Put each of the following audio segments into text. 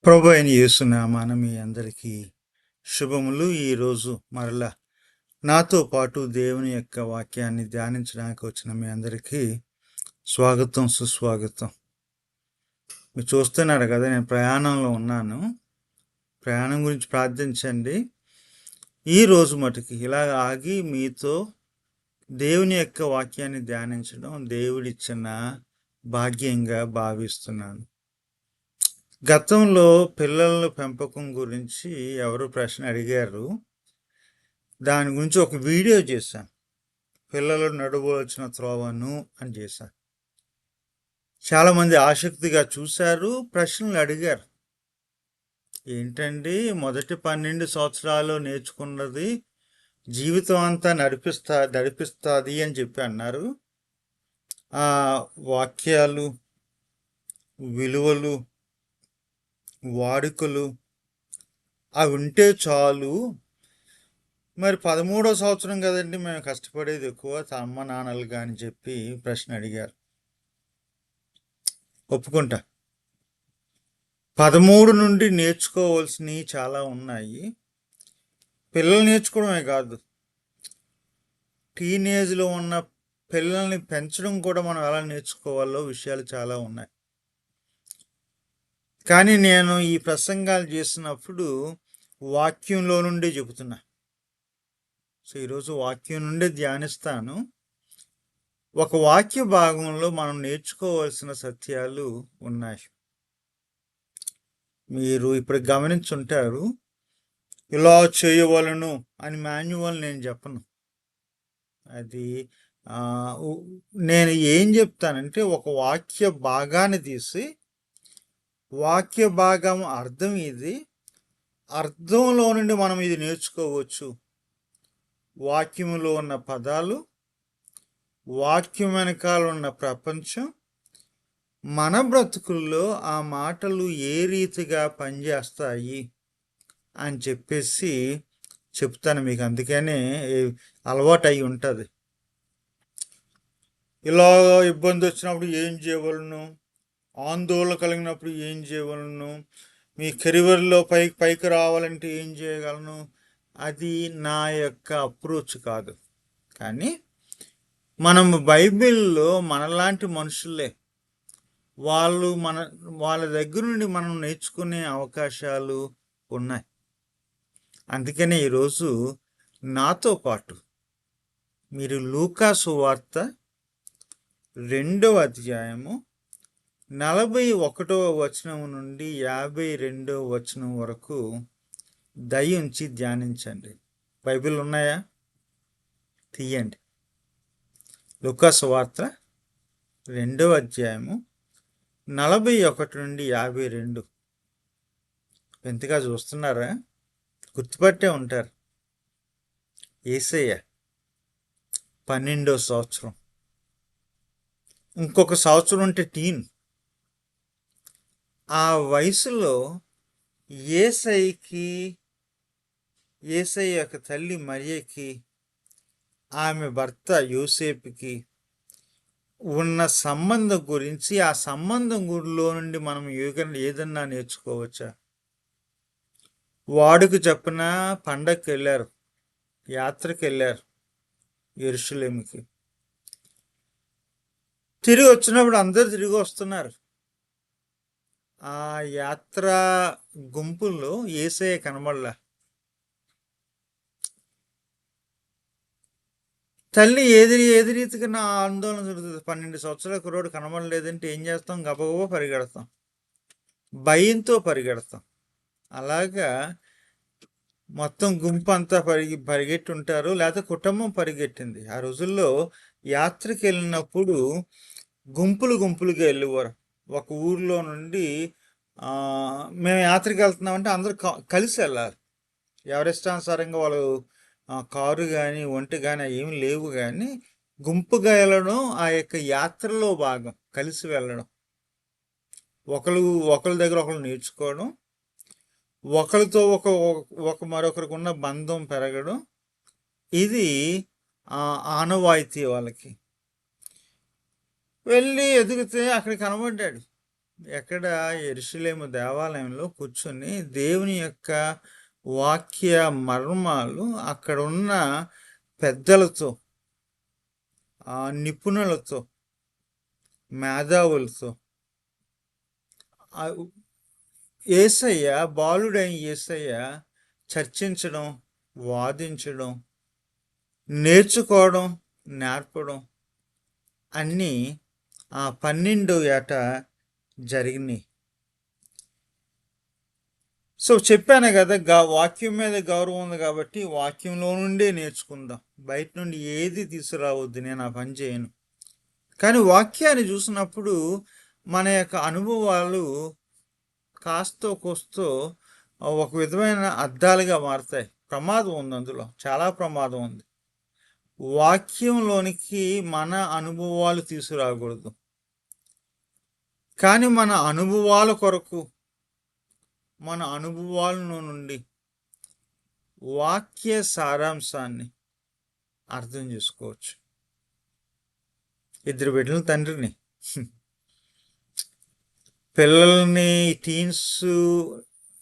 ప్రభు అయిన యేసునామాన మీ అందరికీ శుభములు. ఈరోజు మరలా నాతో పాటు దేవుని యొక్క వాక్యాన్ని ధ్యానించడానికి వచ్చిన మీ అందరికీ స్వాగతం, సుస్వాగతం. మీరు చూస్తున్నారు కదా, నేను ప్రయాణంలో ఉన్నాను. ప్రయాణం గురించి ప్రార్థించండి. ఈరోజు మటుకు ఇలా ఆగి మీతో దేవుని యొక్క వాక్యాన్ని ధ్యానించడం దేవుడిచ్చిన భాగ్యంగా భావిస్తున్నాను. గతంలో పిల్లల పెంపకం గురించి ఎవరు ప్రశ్న అడిగారు. దాని గురించి ఒక వీడియో చేశాను. పిల్లలు నడవలసిన త్రోవను అని చేశాను. చాలామంది ఆసక్తిగా చూశారు, ప్రశ్నలు అడిగారు. ఏంటండి, మొదటి 12 సంవత్సరాలు నేర్చుకున్నది జీవితం అంతా నడిపిస్తుంది అని చెప్పి అన్నారు. ఆ వాక్యాలు, విలువలు, వాడుకలు అవి ఉంటే చాలు. మరి 13వ సంవత్సరం కదండి మేము కష్టపడేది ఎక్కువ, అమ్మ నాన్నలు కానీ చెప్పి ప్రశ్న అడిగారు. ఒప్పుకుంటా, 13 నుండి నేర్చుకోవాల్సినవి చాలా ఉన్నాయి. పిల్లలు నేర్చుకోవడమే కాదు, టీనేజ్లో ఉన్న పిల్లల్ని పెంచడం కూడా మనం ఎలా నేర్చుకోవాలో విషయాలు చాలా ఉన్నాయి. కానీ నేను ఈ ప్రసంగాలు చేసినప్పుడు వాక్యంలో నుండి చెబుతున్నా. సో ఈరోజు వాక్యం నుండి ధ్యానిస్తాను. ఒక వాక్య భాగంలో మనం నేర్చుకోవాల్సిన సత్యాలు ఉన్నాయి. మీరు ఇప్పుడు గమనించుంటారు, ఇలా చేయవలను అని మాన్యువల్ నేను చెప్పను. అది నేను ఏం చెప్తానంటే, ఒక వాక్య భాగాన్ని తీసి వాక్య భాగం అర్థం ఇది, అర్థంలో నుండి మనం ఇది నేర్చుకోవచ్చు. వాక్యములో ఉన్న పదాలు, వాక్యం వెనకాల ఉన్న ప్రపంచం, మన బ్రతుకుల్లో ఆ మాటలు ఏ రీతిగా పనిచేస్తాయి అని చెప్పేసి చెప్తాను మీకు. అందుకనే అలవాటు అయి ఉంటుంది. ఇలా ఇబ్బంది వచ్చినప్పుడు ఏం చేయవలను, ఆందోళన కలిగినప్పుడు ఏం చేయవలను, మీ కెరీర్లో పైకి రావాలంటే ఏం చేయగలను, అది నా యొక్క అప్రోచ్ కాదు. కానీ మనం బైబిల్లో మనలాంటి మనుషులే, వాళ్ళ దగ్గర నుండి మనం నేర్చుకునే అవకాశాలు ఉన్నాయి. అందుకనే ఈరోజు నాతో పాటు మీరు లూకా సువార్త 2వ అధ్యాయము 41వ వచనం నుండి 52వ వచనం వరకు దయించి ధ్యానించండి. బైబిల్ ఉన్నాయా? తీయండి. లూకా సువార్త 2వ అధ్యాయము 41 నుండి 52. ఎంతగా చూస్తున్నారా? గుర్తుపట్టే ఉంటారు. యేసయ్య 12వ సంవత్సరం, ఇంకొక సంవత్సరం ఉంటే టీన్. ఆ వయసులో యేసయ్య యొక్క తల్లి మరియకి, ఆమె భర్త యోసేపుకి ఉన్న సంబంధం గురించి, ఆ సంబంధం గురిలో నుండి మనం ఏదన్నా నేర్చుకోవచ్చా? వాడుకు చెప్పిన పండగకి వెళ్ళారు, యాత్రకి వెళ్ళారు యెరూషలేముకి. తిరిగి వచ్చినప్పుడు అందరు తిరిగి వస్తున్నారు. ఆ యాత్ర గుంపుల్లో యేసయ్య కనబడలా. తల్లి ఏది రీతిగా నా ఆందోళన జరుగుతుంది. 12 సంవత్సరాల కుర్రోడు కనబడలేదంటే ఏం చేస్తాం? గబగబా పరిగెడతాం, భయంతో పరిగెడతాం. అలాగా మొత్తం గుంపు అంతా పరిగెట్టి ఉంటారు, లేకపోతే కుటుంబం పరిగెట్టింది. ఆ రోజుల్లో యాత్రకి వెళ్ళినప్పుడు గుంపులుగా వెళ్ళేవారు. ఒక ఊర్లో నుండి మేము యాత్రకి వెళ్తున్నామంటే అందరూ కలిసి వెళ్ళాలి. ఎవరిష్టానుసారంగా వాళ్ళు కారు కానీ ఒంటి కానీ ఏమి లేవు, కానీ గుంపుగా వెళ్ళడం ఆ యొక్క యాత్రలో భాగం. కలిసి వెళ్ళడం, ఒకరి దగ్గర ఒకరు నేర్చుకోవడం, ఒకరితో మరొకరికి ఉన్న బంధం పెరగడం, ఇది ఆనవాయితీ వాళ్ళకి. వెళ్ళి ఎదిగితే అక్కడ కనబడ్డాడు. ఎక్కడ యెరూషలేము దేవాలయంలో కూర్చొని దేవుని యొక్క వాక్య మర్మాలు అక్కడ ఉన్న పెద్దలతో, నిపుణులతో, మేధావులతో, యేసయ్య బాలుడైన యేసయ్య చర్చించడం, వాదించడం, నేర్చుకోవడం, నేర్పడం అన్నీ ఆ 12 ఏట జరిగినాయి. సో చెప్పాను కదా, వాక్యం మీద గౌరవం ఉంది కాబట్టి వాక్యంలో నుండే నేర్చుకుందాం. బయట నుండి ఏది తీసుకురావద్దు, నేను ఆ పని చేయను. కానీ వాక్యాన్ని చూసినప్పుడు మన యొక్క అనుభవాలు కాస్తో కోస్తో ఒక విధమైన అద్దాలుగా మారుతాయి. ప్రమాదం ఉంది, అందులో చాలా ప్రమాదం ఉంది. వాక్యంలోనికి మన అనుభవాలు తీసుకురాకూడదు, కానీ మన అనుభవాల కొరకు, మన అనుభవాల నుండి వాక్య సారాంశాన్ని అర్థం చేసుకోవచ్చు. 2 బిడ్డల తండ్రిని, పిల్లల్ని టీన్స్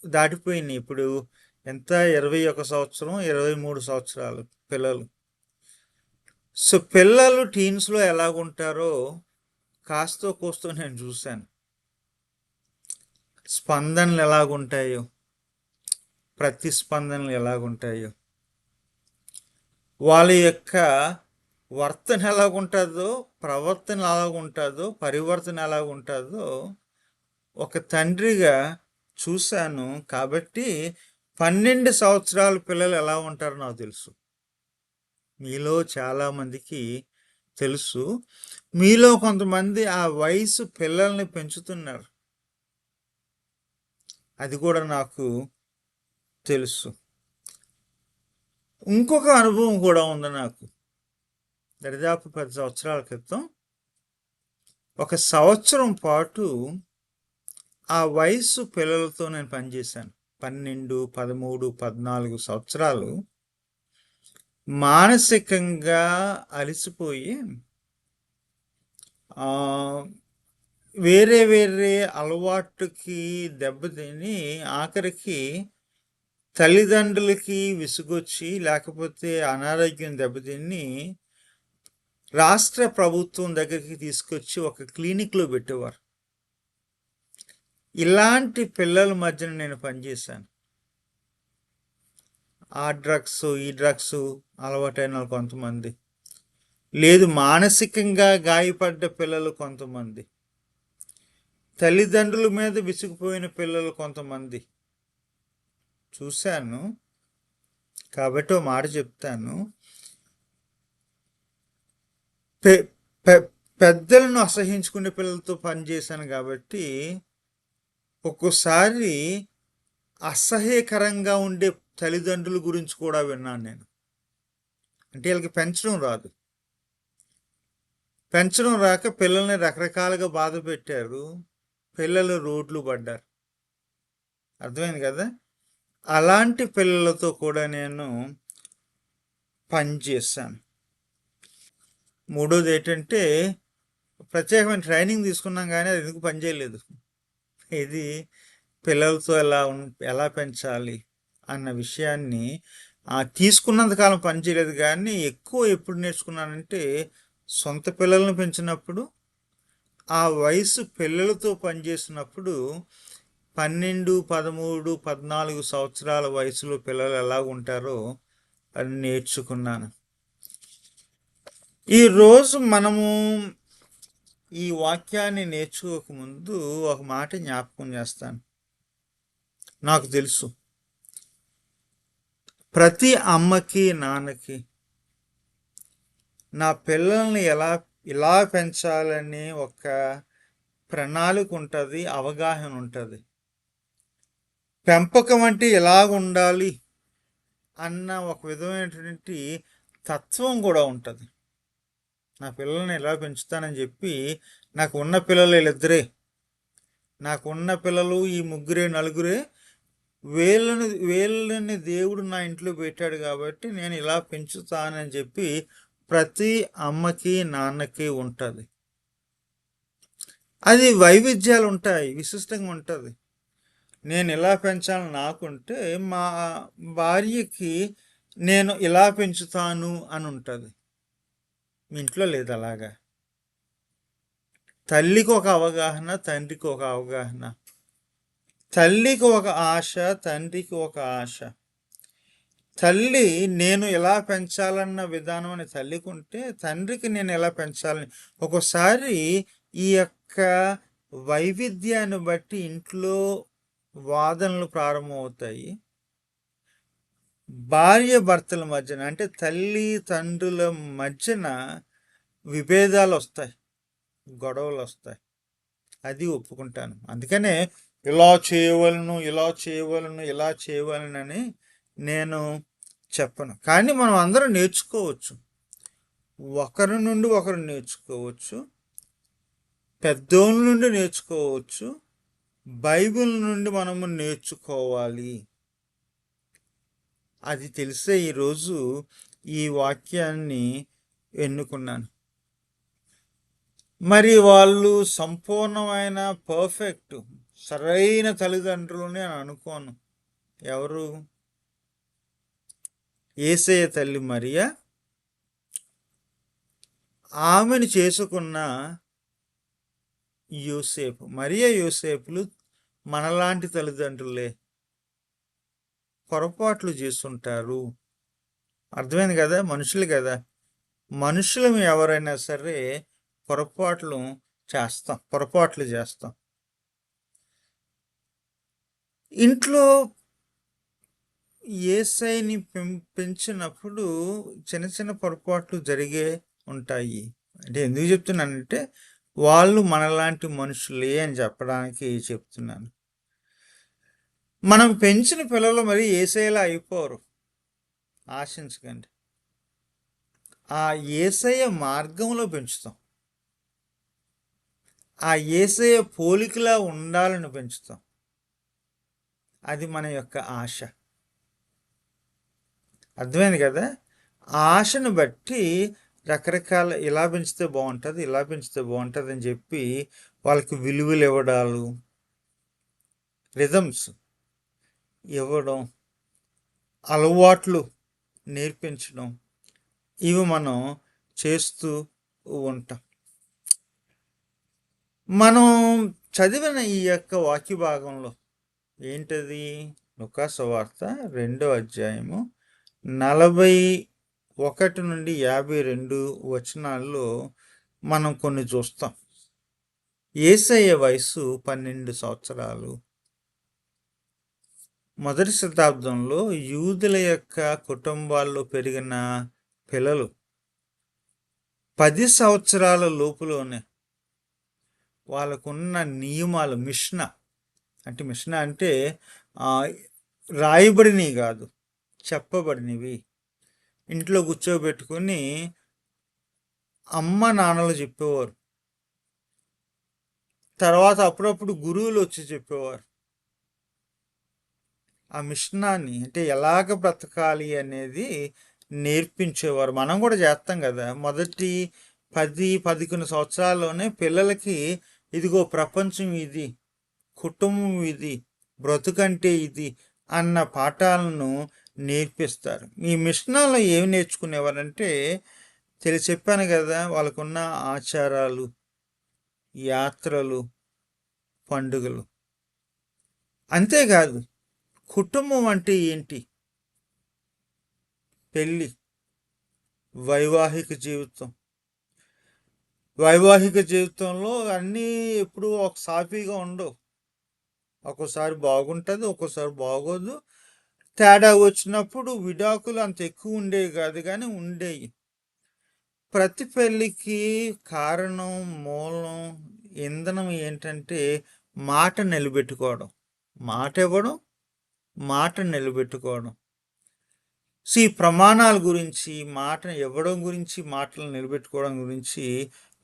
దాటిపోయినాయి. ఇప్పుడు ఎంత 21 సంవత్సరం, 23 సంవత్సరాలు పిల్లలు. సో పిల్లలు టీన్స్లో ఎలాగుంటారో కాస్తో కోస్తో నేను చూశాను. స్పందనలు ఎలాగుంటాయో, ప్రతిస్పందనలు ఎలాగుంటాయో, వాళ్ళ యొక్క వర్తన ఎలాగుంటుందో, ప్రవర్తన ఎలాగుంటుందో, పరివర్తన ఎలాగుంటుందో ఒక తండ్రిగా చూశాను. కాబట్టి 12 సంవత్సరాల పిల్లలు ఎలా ఉంటారో నాకు తెలుసు. మీలో చాలామందికి తెలుసు. మీలో కొంతమంది ఆ వయసు పిల్లల్ని పెంచుతున్నారు, అది కూడా నాకు తెలుసు. ఇంకొక అనుభవం కూడా ఉంది నాకు. దరిదాపు 10 సంవత్సరాల క్రితం 1 సంవత్సరం పాటు ఆ వయసు పిల్లలతో నేను పనిచేశాను. 12, 13, 14 సంవత్సరాలు మానసికంగా అలసిపోయి వేరే వేరే అలవాటుకి దెబ్బతిని ఆఖరికి తల్లిదండ్రులకి విసుగొచ్చి, లేకపోతే అనారోగ్యం దెబ్బతిని రాష్ట్ర ప్రభుత్వం దగ్గరికి తీసుకొచ్చి ఒక క్లినిక్లో పెట్టేవారు. ఇలాంటి పిల్లల మధ్యన నేను పనిచేశాను. ఆ డ్రగ్స్, ఈ డ్రగ్స్ అలవాటైన కొంతమంది, లేదు మానసికంగా గాయపడ్డ పిల్లలు కొంతమంది, తల్లిదండ్రుల మీద విసిగిపోయిన పిల్లలు కొంతమంది చూశాను. కాబట్టి ఓ మాట చెప్తాను, పెద్దలను అసహించుకునే పిల్లలతో పనిచేశాను. కాబట్టి ఒక్కోసారి అసహ్యకరంగా ఉండే తల్లిదండ్రుల గురించి కూడా విన్నాను నేను. అంటే వీళ్ళకి పెంచడం రాదు, పెంచడం రాక పిల్లల్ని రకరకాలుగా బాధ పెట్టారు, పిల్లలు రోడ్లు పడ్డారు. అర్థమైంది కదా? అలాంటి పిల్లలతో కూడా నేను పనిచేశాను. మూడోది ఏంటంటే, ప్రత్యేకమైన ట్రైనింగ్ తీసుకున్నాం కానీ అది ఎందుకు పనిచేయలేదు. ఇది పిల్లలతో ఎలా పెంచాలి అన్న విషయాన్ని తీసుకున్నంతకాలం పనిచేయలేదు. కానీ ఎక్కువ ఎప్పుడు నేర్చుకున్నానంటే, సొంత పిల్లలను పెంచినప్పుడు, ఆ వయసు పిల్లలతో పనిచేసినప్పుడు 12, 13, 14 సంవత్సరాల వయసులో పిల్లలు ఎలా ఉంటారో అది నేర్చుకున్నాను. ఈరోజు మనము ఈ వాక్యాన్ని నేర్చుకోకముందు ఒక మాట జ్ఞాపకం చేస్తాను. నాకు తెలుసు, ప్రతి అమ్మకి నాన్నకి నా పిల్లల్ని ఇలా పెంచాలని ఒక ప్రణాళిక ఉంటుంది, అవగాహన ఉంటుంది. పెంపకం అంటే ఎలాగ ఉండాలి అన్న ఒక విధమైనటువంటి తత్వం కూడా ఉంటుంది. నా పిల్లల్ని ఎలా పెంచుతానని చెప్పి, నాకు ఉన్న పిల్లలు వీళ్ళిద్దరే, నాకున్న పిల్లలు ఈ ముగ్గురే నలుగురే, వీళ్ళని దేవుడు నా ఇంట్లో పెట్టాడు కాబట్టి నేను ఇలా పెంచుతానని చెప్పి ప్రతి అమ్మకి నాన్నకి ఉంటుంది. అది వైవిధ్యాలు ఉంటాయి, విశిష్టంగా ఉంటుంది. నేను ఇలా పెంచాలని నాకుంటే మా భార్యకి నేను ఇలా పెంచుతాను అని ఉంటుంది. మీ ఇంట్లో లేదు అలాగా. తల్లికి ఒక అవగాహన, తండ్రికి ఒక అవగాహన. తల్లికి ఒక ఆశ, తండ్రికి ఒక ఆశ. తల్లి నేను ఎలా పెంచాలన్న విధానం అని తల్లికి ఉంటే, తండ్రికి నేను ఎలా పెంచాలని. ఒక్కోసారి ఈ యొక్క వైవిధ్యాన్ని బట్టి ఇంట్లో వాదనలు ప్రారంభమవుతాయి. భార్య భర్తల మధ్యన, అంటే తల్లి తండ్రుల మధ్యన విభేదాలు వస్తాయి, గొడవలు వస్తాయి. అది ఒప్పుకుంటాను. అందుకనే ఇలా చేయవలను, ఇలా చేయవలను, ఇలా చేయవలనని నేను చెప్పను. కానీ మనం అందరం నేర్చుకోవచ్చు, ఒకరి నుండి ఒకరు నేర్చుకోవచ్చు, పెద్దోళ్ళ నుండి నేర్చుకోవచ్చు, బైబిల్ నుండి మనము నేర్చుకోవాలి. అది తెలిసే ఈరోజు ఈ వాక్యాన్ని ఎన్నుకున్నాను. మరి వాళ్ళు సంపూర్ణమైన పర్ఫెక్ట్ సరైన తల్లిదండ్రులని అని అనుకోను. ఎవరు? యేసయ్య తల్లి మరియా, ఆమెను చేసుకున్న యోసేపు. మరియా యోసేపులు మనలాంటి తల్లిదండ్రులే, పొరపాట్లు చేస్తుంటారు. అర్థమైంది కదా? మనుషులు కదా. మనుషులం ఎవరైనా సరే పొరపాట్లు చేస్తాం. ఇంట్లో యేసయ్యని పెంచినప్పుడు చిన్న చిన్న పొరపాట్లు జరిగే ఉంటాయి. అంటే ఎందుకు చెప్తున్నానంటే, వాళ్ళు మనలాంటి మనుషులే అని చెప్పడానికి చెప్తున్నాను. మనం పెంచిన పిల్లలు మరి యేసయ్యలా అయిపోరు, ఆశించకండి. ఆ యేసయ్య మార్గంలో పెంచుతాం, ఆ యేసయ్య పోలికలా ఉండాలని పెంచుతాం. అది మన యొక్క ఆశ. అర్థమైంది కదా? ఆ ఆశను బట్టి రకరకాల ఇలా పెంచితే బాగుంటుంది, ఇలా పెంచితే బాగుంటుంది అని చెప్పి వాళ్ళకి విలువలు ఇవ్వడాలు, రిథమ్స్ ఇవ్వడం, అలవాట్లు నేర్పించడం, ఇవి మనం చేస్తూ ఉంటాం. మనం చదివిన ఈ యొక్క వాక్య భాగంలో ఏంటది? లూకా సువార్త 2వ అధ్యాయము 41 నుండి 52 వచనాల్లో మనం కొన్ని చూస్తాం. యేసయ్య వయసు 12 సంవత్సరాలు. మొదటి శతాబ్దంలో యూదుల యొక్క కుటుంబాల్లో పెరిగిన పిల్లలు 10 సంవత్సరాల లోపులోనే వాళ్ళకున్న నియమాలు, మిష్నా అంటే రాయబడినవి కాదు, చెప్పబడినవి. ఇంట్లో కూర్చోబెట్టుకుని అమ్మ నాన్నలు చెప్పేవారు. తర్వాత అప్పుడప్పుడు గురువులు వచ్చి చెప్పేవారు. ఆ మిష్నాన్ని, అంటే ఎలాగ బ్రతకాలి అనేది నేర్పించేవారు. మనం కూడా చేస్తాం కదా. మొదటి 10-11 సంవత్సరాల్లోనే పిల్లలకి ఇదిగో ప్రపంచం ఇది, కుటుంబం ఇది, బ్రతుకంటే ఇది అన్న పాఠాలను నేర్పిస్తారు. ఈ మిషనాల్లో ఏమి నేర్చుకునేవారంటే, చెప్పాను కదా, వాళ్ళకున్న ఆచారాలు, యాత్రలు, పండుగలు. అంతేకాదు, కుటుంబం అంటే ఏంటి, పెళ్ళి, వైవాహిక జీవితంలో అన్నీ ఎప్పుడు ఒక సాఫీగా ఉండవు. ఒక్కోసారి బాగుంటుంది, ఒక్కోసారి బాగోదు. తేడా వచ్చినప్పుడు విడాకులు అంత ఎక్కువ ఉండేవి కాదు, కానీ ఉండేవి. ప్రతి పెళ్ళికి కారణం, మూలం, ఇంధనం ఏంటంటే మాట నిలబెట్టుకోవడం, మాట ఇవ్వడం, మాట నిలబెట్టుకోవడం. ఈ ప్రమాణాల గురించి, మాట ఇవ్వడం గురించి, మాటలు నిలబెట్టుకోవడం గురించి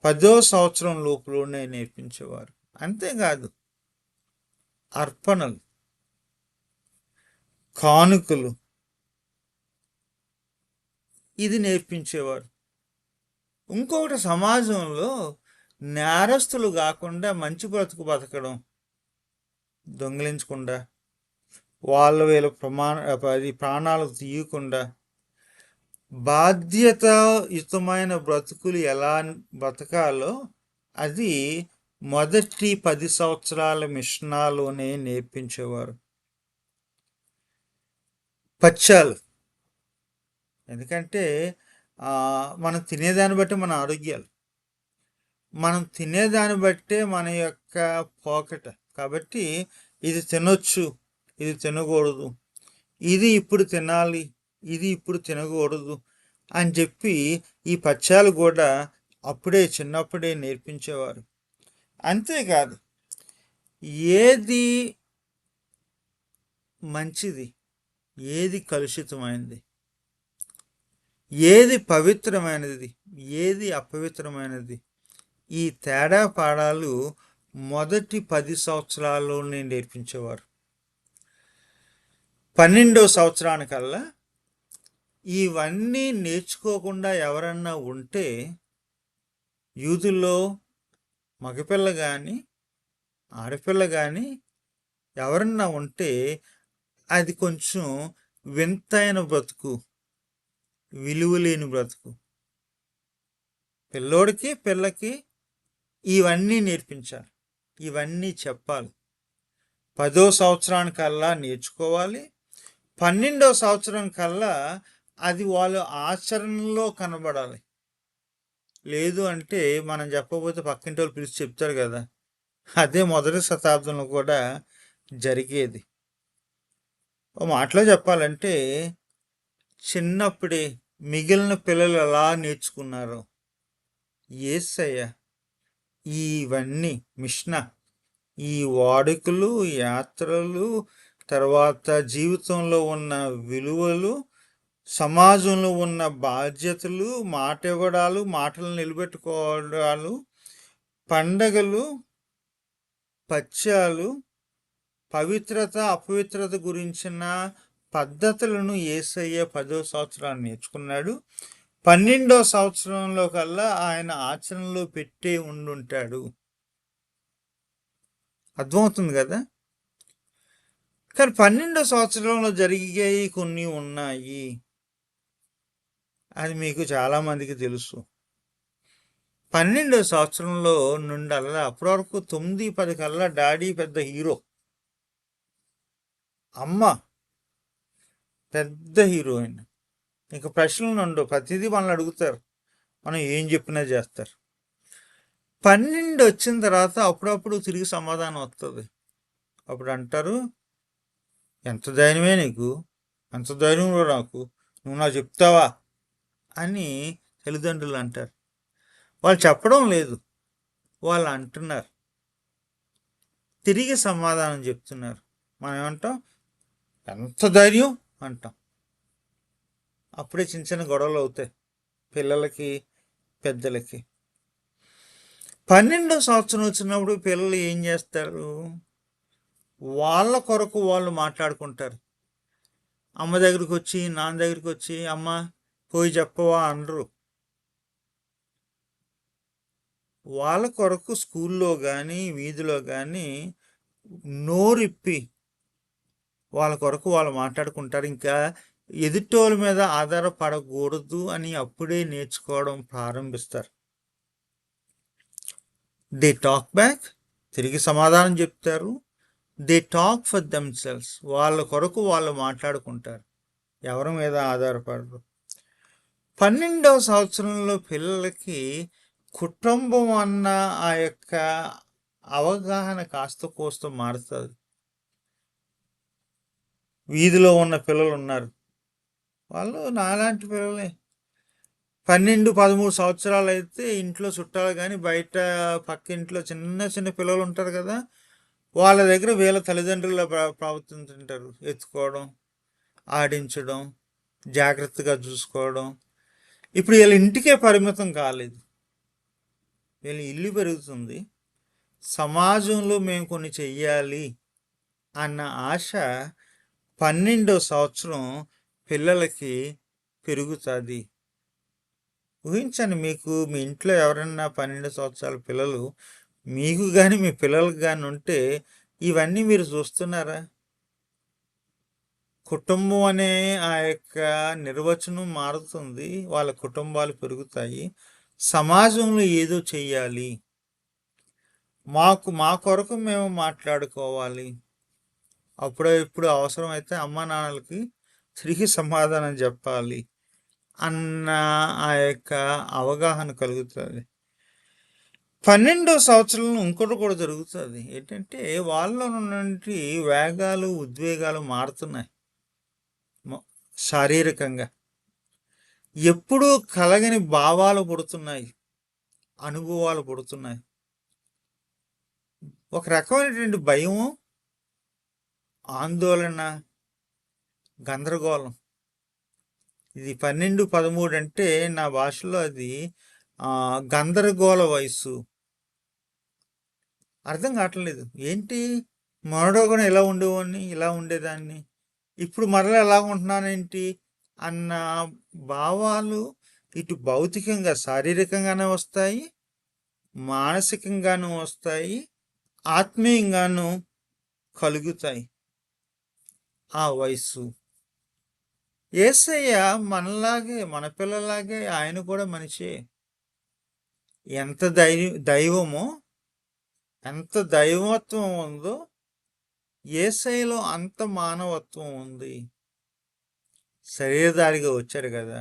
10వ సంవత్సరం లోపులోనే నేర్పించేవారు. అంతేకాదు, అర్పణలు, కానుకలు, ఇది నేర్పించేవారు. ఇంకొకటి, సమాజంలో నేరస్తులు కాకుండా మంచి బ్రతుకు బతకడం, దొంగిలించకుండా, వీళ్ళ ప్రాణాలు తీయకుండా, బాధ్యతాయుతమైన బ్రతుకులు ఎలా బతకాలో అది మొదటి 10 సంవత్సరాల మిషనాలోనే నేర్పించేవారు. పచ్చాలు, ఎందుకంటే మనం తినేదాన్ని బట్టి మన ఆరోగ్యాలు, మనం తినేదాన్ని బట్టే మన యొక్క పోకట. కాబట్టి ఇది తినొచ్చు, ఇది తినకూడదు, ఇది ఇప్పుడు తినాలి, ఇది ఇప్పుడు తినకూడదు అని చెప్పి ఈ పచ్చాలు కూడా అప్పుడే చిన్నప్పుడే నేర్పించేవారు. అంతేకాదు, ఏది మంచిది, ఏది కలుషితమైనది, ఏది పవిత్రమైనది, ఏది అపవిత్రమైనది, ఈ తేడా పాడాలు మొదటి 10 సంవత్సరాల్లోనే నేర్పించేవారు. 12వ సంవత్సరానికల్లా ఇవన్నీ నేర్చుకోకుండా ఎవరన్నా ఉంటే, యూదుల్లో మగపిల్ల కానీ ఆడపిల్ల కానీ ఎవరన్నా ఉంటే అది కొంచెం వింతైన బ్రతుకు, విలువలేని బ్రతుకు. పిల్లోడికి పిల్లకి ఇవన్నీ నేర్పించాలి, ఇవన్నీ చెప్పాలి. 10వ సంవత్సరానికల్లా నేర్చుకోవాలి. 12వ సంవత్సరానికల్లా అది వాళ్ళు ఆచరణలో కనబడాలి. లేదు అంటే మనం చెప్పకపోతే పక్కింటి వాళ్ళు పిలిచి చెప్తారు కదా, అదే మొదటి శతాబ్దంలో కూడా జరిగేది. ఓ మాటలో చెప్పాలంటే, చిన్నప్పుడే మిగిలిన పిల్లలు ఎలా నేర్చుకున్నారో యేసయ్య ఇవన్నీ మిష్నా, ఈ వాడుకలు, యాత్రలు, తర్వాత జీవితంలో ఉన్న విలువలు, సమాజంలో ఉన్న బాధ్యతలు, మాట ఇవ్వడాలు, మాటలు నిలబెట్టుకోవడాలు, పండగలు, పత్యాలు, పవిత్రత అపవిత్రత గురించిన పద్ధతులను యేసయ్య 10వ సంవత్సరాన్ని నేర్చుకున్నాడు. 12వ సంవత్సరంలో కల్లా ఆయన ఆచరణలో పెట్టే ఉండుంటాడు. అర్థమవుతుంది కదా. కానీ 12వ సంవత్సరంలో జరిగాయి కొన్ని ఉన్నాయి, అది మీకు చాలామందికి తెలుసు. 12వ సంవత్సరంలో నుండల్లా అప్పటి వరకు 9, 10 కల్లా డాడీ పెద్ద హీరో, అమ్మ పెద్ద హీరోయిన్. ఇక ప్రశ్నలు ఉండవు, ప్రతిదీ మనల్ని అడుగుతారు, మనం ఏం చెప్పినా చేస్తారు. 12 వచ్చిన తర్వాత అప్పుడప్పుడు తిరిగి సమాధానం వస్తుంది. అప్పుడు అంటారు, ఎంత ధైర్యమే నీకు, ఎంత ధైర్యం నాకు, నువ్వు నాకు చెప్తావా అని తల్లిదండ్రులు అంటారు. వాళ్ళు చెప్పడం లేదు, వాళ్ళు అంటున్నారు, తిరిగి సమాధానం చెప్తున్నారు. మనం ఏమంటాం, ఎంత ధైర్యం అంటాం. అప్పుడే చిన్న చిన్న గొడవలు అవుతాయి పిల్లలకి పెద్దలకి. 12వ సంవత్సరం వచ్చినప్పుడు పిల్లలు ఏం చేస్తారు, వాళ్ళ కొరకు వాళ్ళు మాట్లాడుకుంటారు. అమ్మ దగ్గరికి వచ్చి, నాన్న దగ్గరికి వచ్చి, అమ్మ పోయి చెప్పవా అనరు. వాళ్ళ కొరకు స్కూల్లో కానీ వీధిలో కానీ నోరిప్పి వాళ్ళ కొరకు వాళ్ళు మాట్లాడుకుంటారు. ఇంకా ఎదుటోళ్ళ మీద ఆధారపడకూడదు అని అప్పుడే నేర్చుకోవడం ప్రారంభిస్తారు. దే టాక్ బ్యాక్, తిరిగి సమాధానం చెప్తారు. దే టాక్ ఫర్ దెమ్సెల్స్, వాళ్ళ కొరకు వాళ్ళు మాట్లాడుకుంటారు, ఎవరి మీద ఆధారపడరు. 12వ సంవత్సరంలో పిల్లలకి కుటుంబం అన్న ఆ యొక్క అవగాహన కాస్త కోస్త మారుతుంది. వీధిలో ఉన్న పిల్లలు ఉన్నారు, వాళ్ళు నాలాంటి పిల్లలే. 12, 13 సంవత్సరాలు అయితే ఇంట్లో చుట్టాలు కానీ బయట పక్కింట్లో చిన్న చిన్న పిల్లలు ఉంటారు కదా, వాళ్ళ దగ్గర వీళ్ళ తల్లిదండ్రుల ప్రవర్తింటుంటారు. ఎత్తుకోవడం, ఆడించడం, జాగ్రత్తగా చూసుకోవడం. ఇప్పుడు వీళ్ళ ఇంటికే పరిమితం కాలేదు, వీళ్ళ ఇల్లు పెరుగుతుంది, సమాజంలో మేము కొన్ని చెయ్యాలి అన్న ఆశ 12వ సంవత్సరం పిల్లలకి పెరుగుతుంది. ఊహించండి, మీకు మీ ఇంట్లో ఎవరైనా 12 సంవత్సరాల పిల్లలు మీకు కానీ మీ పిల్లలకు కానీ ఉంటే ఇవన్నీ మీరు చూస్తున్నారా? కుటుంబం అనే ఆ యొక్క నిర్వచనం మారుతుంది, వాళ్ళ కుటుంబాలు పెరుగుతాయి. సమాజంలో ఏదో చెయ్యాలి, మా కొరకు మేము మాట్లాడుకోవాలి, అప్పుడో ఇప్పుడు అవసరమైతే అమ్మా నాన్నలకి తిరిగి సమాధానం చెప్పాలి అన్న ఆ యొక్క అవగాహన కలుగుతుంది. 12వ సంవత్సరంలో ఇంకోటి కూడా జరుగుతుంది. ఏంటంటే వాళ్ళలో ఉన్నటువంటి వేగాలు, ఉద్వేగాలు మారుతున్నాయి. శారీరకంగా ఎప్పుడూ కలగని భావాలు పుడుతున్నాయి, అనుభవాలు పుడుతున్నాయి. ఒక రకమైనటువంటి భయము, ఆందోళన, గందరగోళం. ఇది 12, 13 అంటే నా భాషలో అది గందరగోళ వయస్సు. అర్థం కావట్లేదు. ఏంటి, మొన్నడో కూడా ఇలా ఉండేవాడిని, ఇలా ఉండేదాన్ని, ఇప్పుడు మరలా ఎలా ఉంటున్నానేంటి అన్న భావాలు ఇటు భౌతికంగా శారీరకంగానే వస్తాయి, మానసికంగానూ వస్తాయి, ఆత్మీయంగానూ కలుగుతాయి. ఆ వయస్సు యేసయ్య మనలాగే, మన పిల్లలాగే ఆయన కూడా మనిషే. ఎంత దైవమో, ఎంత దైవత్వం ఉందో యేసయ్యలో అంత మానవత్వం ఉంది. శరీరధారిగా వచ్చాడు కదా.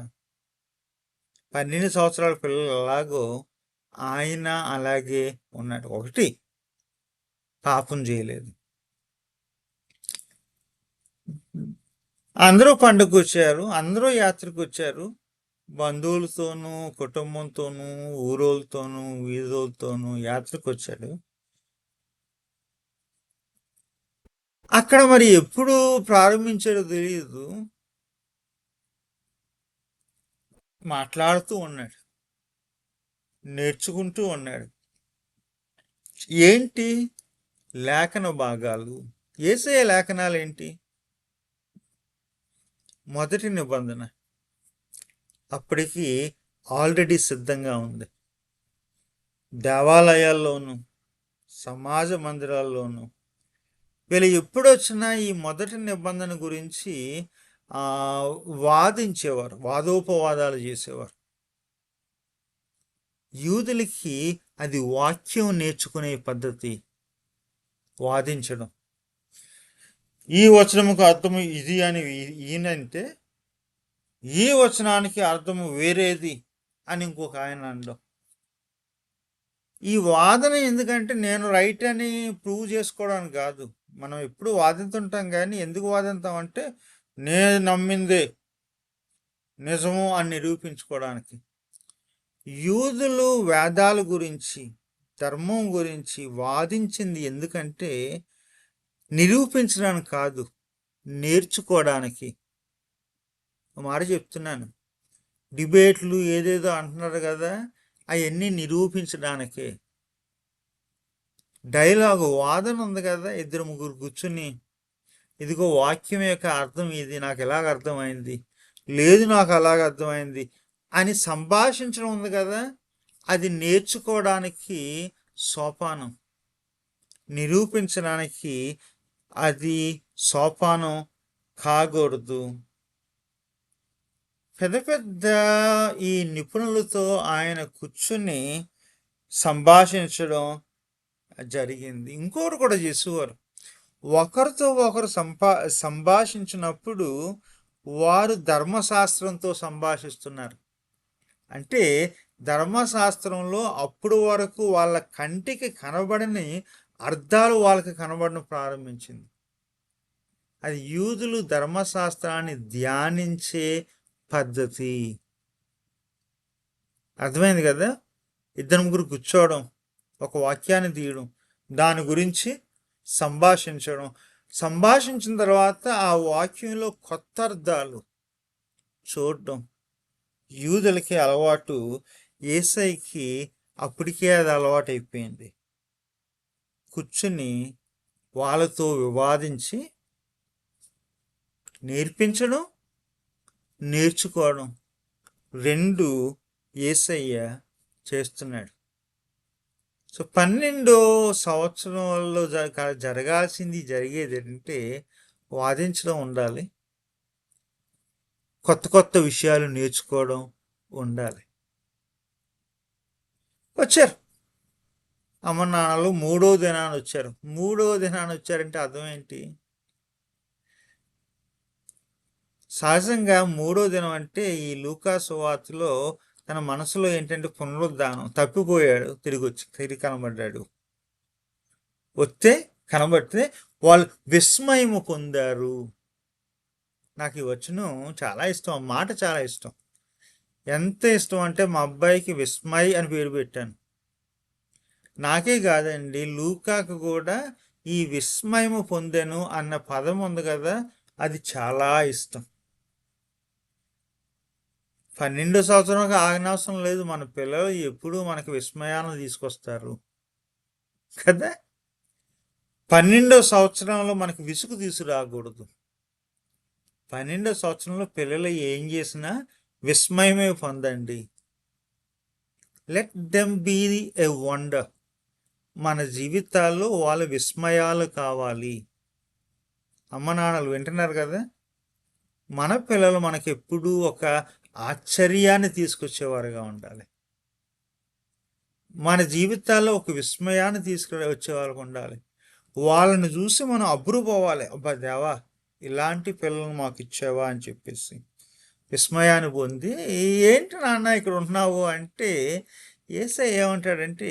12 సంవత్సరాల పిల్లలు ఎలాగో ఆయన అలాగే ఉన్నాడు. ఒకటి, పాపం చేయలేదు. అందరూ పండుగకు వచ్చారు, అందరూ యాత్రకు వచ్చారు, బంధువులతోనూ, కుటుంబంతోనూ, ఊరోళ్ళతోనూ, వీధులతోనూ యాత్రకు వచ్చాడు. అక్కడ మరి ఎప్పుడు ప్రారంభించాడో తెలియదు, మాట్లాడుతూ ఉన్నాడు, నేర్చుకుంటూ ఉన్నాడు. ఏంటి లేఖన భాగాలు? యేసయ్య లేఖనాలు ఏంటి? మొదటి నిబంధన అప్పటికి ఆల్రెడీ సిద్ధంగా ఉంది. దేవాలయాల్లోనూ, సమాజ మందిరాల్లోనూ వీళ్ళు ఎప్పుడు వచ్చినా ఈ మొదటి నిబంధన గురించి వాదించేవారు, వాదోపవాదాలు చేసేవారు. యూదులకి అది వాక్యం నేర్చుకునే పద్ధతి, వాదించడం. ఈ వచనముకు అర్థము ఇది అని ఈయనంటే, ఈ వచనానికి అర్థము వేరేది అని ఇంకొక ఆయన అనడం. ఈ వాదన ఎందుకంటే నేను రైట్ అని ప్రూవ్ చేసుకోవడానికి కాదు. మనం ఎప్పుడు వాదింతుంటాం, కానీ ఎందుకు వాదింతాం అంటే నేను నమ్మిందే నిజము అని నిరూపించుకోవడానికి. యూదులు వేదాల గురించి, ధర్మం గురించి వాదించింది ఎందుకంటే నిరూపించడానికి కాదు, నేర్చుకోవడానికి. మాట చెప్తున్నాను, డిబేట్లు ఏదేదో అంటున్నారు కదా, అవన్నీ నిరూపించడానికే. డైలాగు, వాదన ఉంది కదా, 2-3 కూర్చుని ఇదిగో వాక్యం యొక్క అర్థం ఇది, నాకు ఎలాగ అర్థమైంది, లేదు నాకు అలాగ అర్థమైంది అని సంభాషించడం ఉంది కదా, అది నేర్చుకోవడానికి సోపానం, నిరూపించడానికి అది సోపానం కాకూడదు. పెద్ద పెద్ద ఈ నిపుణులతో ఆయన కూర్చుని సంభాషించడం జరిగింది. ఇంకోరు కూడా చేసేవారు, ఒకరితో ఒకరు సంభాషించినప్పుడు వారు ధర్మశాస్త్రంతో సంభాషిస్తున్నారు. అంటే ధర్మశాస్త్రంలో అప్పుడు వరకు వాళ్ళ కంటికి కనబడని అర్థాలు వాళ్ళకి కనబడడం ప్రారంభించింది. అది యూదులు ధర్మశాస్త్రాన్ని ధ్యానించే పద్ధతి. అర్థమైంది కదా. 2-3 కూర్చోవడం, ఒక వాక్యాన్ని తీయడం, దాని గురించి సంభాషించిన తర్వాత ఆ వాక్యంలో కొత్త అర్థాలు చూడడం యూదులకి అలవాటు. యేసయ్యకి అప్పటికే అది అలవాటు అయిపోయింది. కూర్చుని వాళ్ళతో వివాదించి నేర్పించడం, నేర్చుకోవడం 2 యేసయ్య చేస్తున్నాడు. సో 12 సంవత్సరంలో జరగాల్సింది జరిగేది ఏంటంటే వాదించడం ఉండాలి, కొత్త కొత్త విషయాలు నేర్చుకోవడం ఉండాలి. వచ్చారు అమ్మ నాన్నలు 3వ దినాన్ని వచ్చారు. 3వ దినాన్ని వచ్చారంటే అర్థం ఏంటి? సహజంగా 3వ దినం అంటే ఈ లూకా సువార్తలో తన మనసులో ఏంటంటే పునరుద్ధానం. తప్పిపోయాడు, తిరిగి కనబడ్డాడు. వస్తే కనబడితే వాళ్ళు విస్మయము పొందారు. నాకు ఈ వచనం చాలా ఇష్టం, ఆ మాట చాలా ఇష్టం. ఎంత ఇష్టం అంటే మా అబ్బాయికి విస్మయ్ అని పేరు పెట్టాను. నాకే కాదండి, లూకాకు కూడా ఈ విస్మయము పొందాను అన్న పదం ఉంది కదా, అది చాలా ఇష్టం. 12 సంవత్సరాలకు ఆగనవసరం లేదు. మన పిల్లలు ఎప్పుడూ మనకు విస్మయాలను తీసుకొస్తారు కదా. 12వ సంవత్సరంలో మనకు విసుగు తీసుకురాకూడదు. 12వ సంవత్సరంలో పిల్లలు ఏం చేసినా విస్మయమే పొందండి. Let them be a wonder. మన జీవితాల్లో వాళ్ళ విస్మయాలు కావాలి. అమ్మ నాన్నలు వింటున్నారు కదా, మన పిల్లలు మనకి ఎప్పుడూ ఒక ఆశ్చర్యాన్ని తీసుకొచ్చేవారుగా ఉండాలి. మన జీవితాల్లో ఒక విస్మయాన్ని వచ్చేవాళ్ళకి ఉండాలి. వాళ్ళని చూసి మనం అబ్బురుపోవాలి, అబ్బా దేవా ఇలాంటి పిల్లలు మాకు ఇచ్చావా అని చెప్పేసి విస్మయాన్ని పొంది, ఏంటి నాన్న ఇక్కడ ఉంటున్నావు అంటే యేసయ్య ఏమంటాడంటే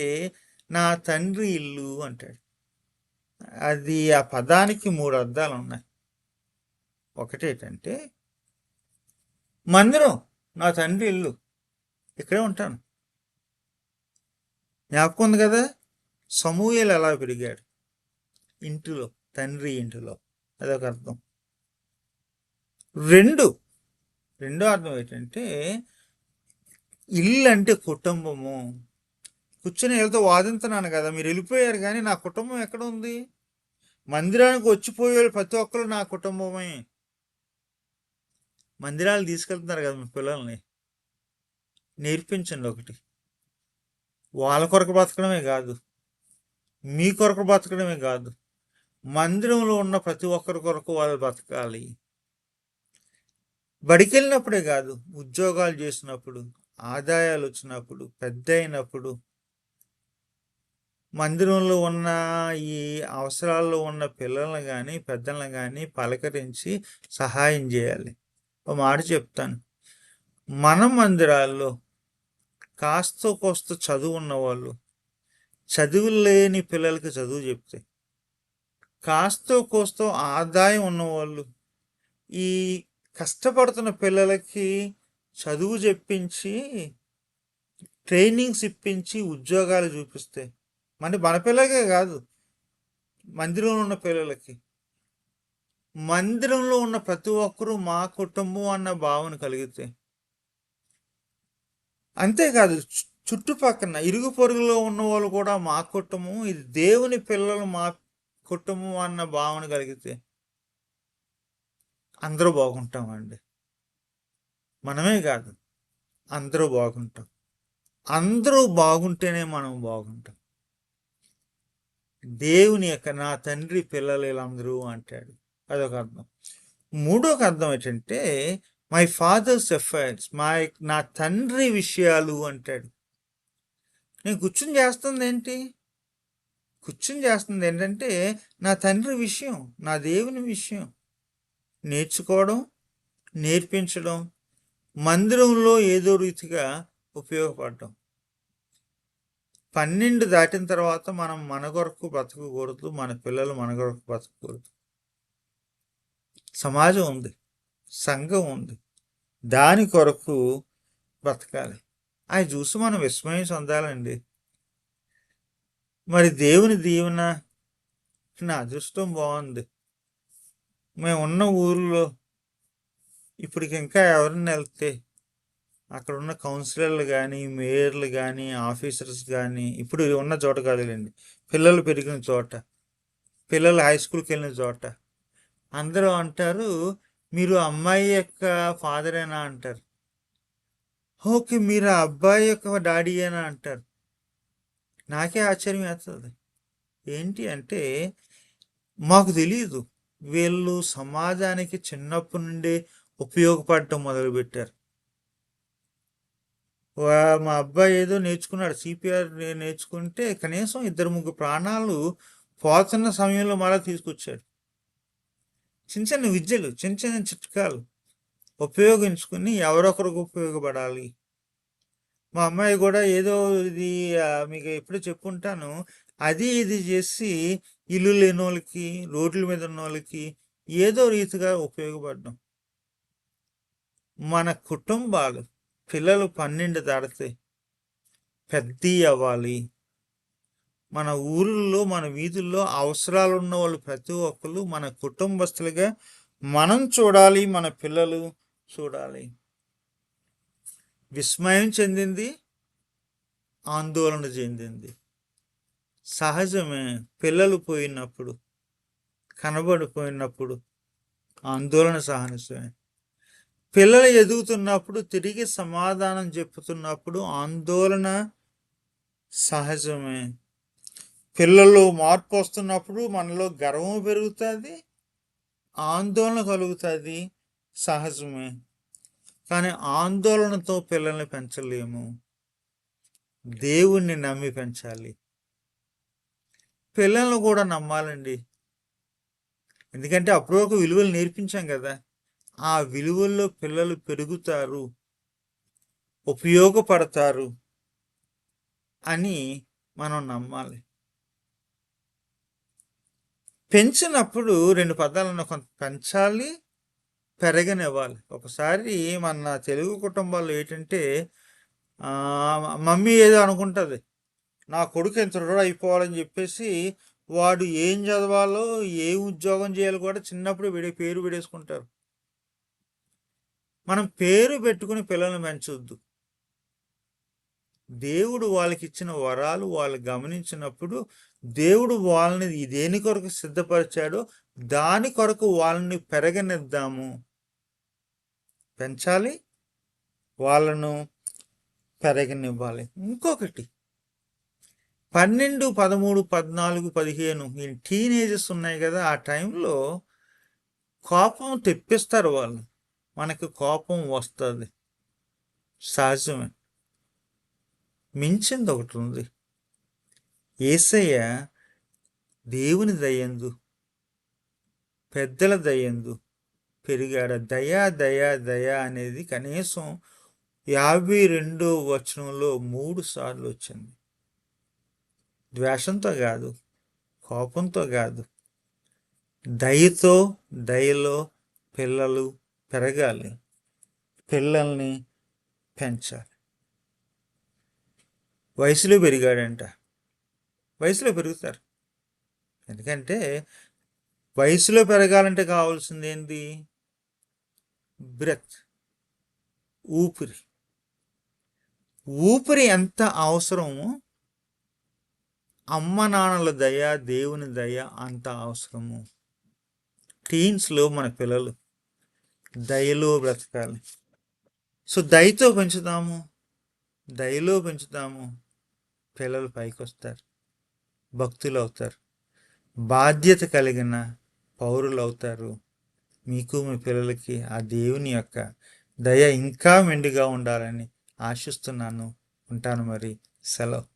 నా తండ్రి ఇల్లు అంటాడు. అది ఆ పదానికి 3 అర్థాలు ఉన్నాయి. ఒకటేంటంటే మందిరం, నా తండ్రి ఇల్లు, ఇక్కడే ఉంటాను. జ్ఞాపకం ఉంది కదా, సమూయేలు ఎలా పెరిగాడు ఇంటిలో, తండ్రి ఇంటిలో, అదొక అర్థం. రెండో అర్థం ఏంటంటే ఇల్లు అంటే కుటుంబము. కూర్చొని వీళ్ళతో వాదించున్నాను కదా, మీరు వెళ్ళిపోయారు కానీ నా కుటుంబం ఎక్కడ ఉంది? మందిరానికి వచ్చిపోయారు ప్రతి ఒక్కరు నా కుటుంబమే. మందిరాలు తీసుకెళ్తున్నారు కదా మీ పిల్లల్ని, నేర్పించండి. ఒకటి, వాళ్ళ కొరకు బతకడమే కాదు, మీ కొరకు బతకడమే కాదు, మందిరంలో ఉన్న ప్రతి ఒక్కరి కొరకు వాళ్ళు బతకాలి. బడికి వెళ్ళినప్పుడే కాదు, ఉద్యోగాలు చేసినప్పుడు, ఆదాయాలు వచ్చినప్పుడు, పెద్ద అయినప్పుడు, మందిరంలో ఉన్న ఈ అవసరాల్లో ఉన్న పిల్లల్ని కానీ పెద్దలను కానీ పలకరించి సహాయం చేయాలి. ఒక మాట చెప్తాను, మన మందిరాల్లో కాస్త కోస్త చదువు ఉన్నవాళ్ళు చదువు లేని పిల్లలకి చదువు చెప్తే, కాస్త కోస్త ఆదాయం ఉన్నవాళ్ళు ఈ కష్టపడుతున్న పిల్లలకి చదువు చెప్పించి ట్రైనింగ్స్ ఇప్పించి ఉద్యోగాలు చూపిస్తే, మన పిల్లలకే కాదు, మందిరంలో ఉన్న పిల్లలకి, మందిరంలో ఉన్న ప్రతి ఒక్కరూ మా కుటుంబం అన్న భావన కలిగితే, అంతేకాదు చుట్టుపక్కన ఇరుగు పొరుగులో ఉన్న వాళ్ళు కూడా మా కుటుంబం, ఇది దేవుని పిల్లలు మా కుటుంబం అన్న భావన కలిగితే అందరూ బాగుంటామండి. మనమే కాదు, అందరూ బాగుంటాం. అందరూ బాగుంటేనే మనం బాగుంటాం. దేవుని యొక్క నా తండ్రి పిల్లలు వీళ్ళందరూ అంటాడు, అదొక అర్థం. మూడోక అర్థం ఏంటంటే మై ఫాదర్స్ ఎఫర్ట్స్, నా తండ్రి విషయాలు అంటాడు. నేను కూర్చుని చేస్తుంది ఏంటంటే నా తండ్రి విషయం, నా దేవుని విషయం నేర్చుకోవడం, నేర్పించడం, మందిరంలో ఏదో రీతిగా ఉపయోగపడటం. 12 దాటిన తర్వాత మనం మన కొరకు బతకకూడదు, మన పిల్లలు మన కొరకు బతకకూడదు. సమాజం ఉంది, సంఘం ఉంది, దాని కొరకు బ్రతకాలి. అవి చూసి మనం విస్మయం చెందాలండి. మరి దేవుని దీవెన, నా అదృష్టం బాగుంది, మేము ఉన్న ఊరిలో ఇప్పటికి ఇంకా ఎవరిని వెళ్తే అక్కడ ఉన్న కౌన్సిలర్లు కానీ, మేయర్లు కానీ, ఆఫీసర్స్ కానీ, ఇప్పుడు ఉన్న చోట కాదులేండి, పిల్లలు పెరిగిన చోట, పిల్లలు హై స్కూల్కి వెళ్ళిన చోట, అందరూ అంటారు మీరు అమ్మాయి యొక్క ఫాదరేనా అంటారు. ఓకే, మీరు ఆ అబ్బాయి యొక్క డాడీ అని అంటారు. నాకే ఆశ్చర్యం వేస్తుంది. ఏంటి అంటే మాకు తెలియదు వీళ్ళు సమాజానికి చిన్నప్పటి నుండే ఉపయోగపడటం మొదలుపెట్టారు. మా అబ్బాయి ఏదో నేర్చుకున్నాడు, సిపిఆర్ నేర్చుకుంటే కనీసం 2-3 ప్రాణాలు పోతున్న సమయంలో మళ్ళీ తీసుకొచ్చాడు. చిన్న చిన్న విద్యలు, చిన్న చిన్న చిట్కాలు ఉపయోగించుకుని ఎవరొకరికి ఉపయోగపడాలి. మా అమ్మాయి కూడా ఏదో ఇది మీకు ఎప్పుడు చెప్పుంటాను, అది ఇది చేసి ఇల్లు లేని వాళ్ళకి, రోడ్ల మీద ఉన్న వాళ్ళకి ఏదో రీతిగా ఉపయోగపడడం. మన కుటుంబాలు పిల్లలు 12 దాటితే పెద్ద అవ్వాలి. మన ఊళ్ళో, మన వీధుల్లో అవసరాలు ఉన్న వాళ్ళు ప్రతి ఒక్కరు మన కుటుంబస్తులుగా మనం చూడాలి, మన పిల్లలు చూడాలి. విస్మయం చెందింది, ఆందోళన చెందింది సహజమే. పిల్లలు పోయినప్పుడు, కనబడిపోయినప్పుడు ఆందోళన సహజమే. పిల్లలు ఎదుగుతున్నప్పుడు, తిరిగి సమాధానం చెప్పుతున్నప్పుడు ఆందోళన సహజమే. పిల్లల్లో మార్పు వస్తున్నప్పుడు మనలో గర్వం పెరుగుతుంది, ఆందోళన కలుగుతుంది, సహజమే. కానీ ఆందోళనతో పిల్లల్ని పెంచలేము. దేవుణ్ణి నమ్మి పెంచాలి. పిల్లలను కూడా నమ్మాలండి. ఎందుకంటే అప్పుడు ఒక విలువలు నేర్పించాం కదా, ఆ విలువల్లో పిల్లలు పెరుగుతారు, ఉపయోగపడతారు అని మనం నమ్మాలి. పెంచినప్పుడు 2 పదాలను కొంత పెంచాలి, పెరగనివ్వాలి. ఒకసారి మన తెలుగు కుటుంబాల్లో ఏంటంటే మమ్మీ ఏదో అనుకుంటుంది, నా కొడుకు ఎంత దృఢ అయిపోవాలని చెప్పేసి వాడు ఏం చదవాలో, ఏ ఉద్యోగం చేయాలో కూడా చిన్నప్పుడు పేరు పెట్టేసుకుంటారు. మనం పేరు పెట్టుకుని పిల్లల్ని పెంచొద్దు. దేవుడు వాళ్ళకి ఇచ్చిన వరాలు వాళ్ళు గమనించినప్పుడు దేవుడు వాళ్ళని దేని కొరకు సిద్ధపరిచాడో దాని కొరకు వాళ్ళని పెరగనిద్దాము. పెంచాలి, వాళ్ళను పెరగనివ్వాలి. ఇంకొకటి 12, 13, 14, 15 ఈ టీనేజెస్ ఉన్నాయి కదా, ఆ టైంలో కోపం తెప్పిస్తారు వాళ్ళు. మనకు కోపం వస్తుంది, సహజమే. మించింది ఒకటి ఉంది. యేసయ్య దేవుని దయందు, పెద్దల దయందు పెరిగాడు. దయా దయా దయా అనేది కనీసం 52వ వచనంలో 3 సార్లు వచ్చింది. ద్వేషంతో కాదు, కోపంతో కాదు, దయతో, దయలో పిల్లలు పెరగాలి, పిల్లల్ని పెంచాలి. వయసులో పెరిగాడంట, వయసులో పెరుగుతారు. ఎందుకంటే వయసులో పెరగాలంటే కావాల్సింది ఏంటి? బ్రెత్, ఊపిరి. ఊపిరి ఎంత అవసరమో అమ్మ నాన్నల దయ, దేవుని దయ అంత అవసరము. టీన్స్లో మన పిల్లలు దయలో బ్రతకాలి. సో దయతో పెంచుతాము, దయలో పెంచుతాము, పిల్లలు పైకి వస్తారు, భక్తులు అవుతారు, బాధ్యత కలిగిన పౌరులు అవుతారు. మీకు మీ పిల్లలకి ఆ దేవుని యొక్క దయ ఇంకా మెండుగా ఉండాలని ఆశిస్తున్నాను. ఉంటాను మరి, సెలవు.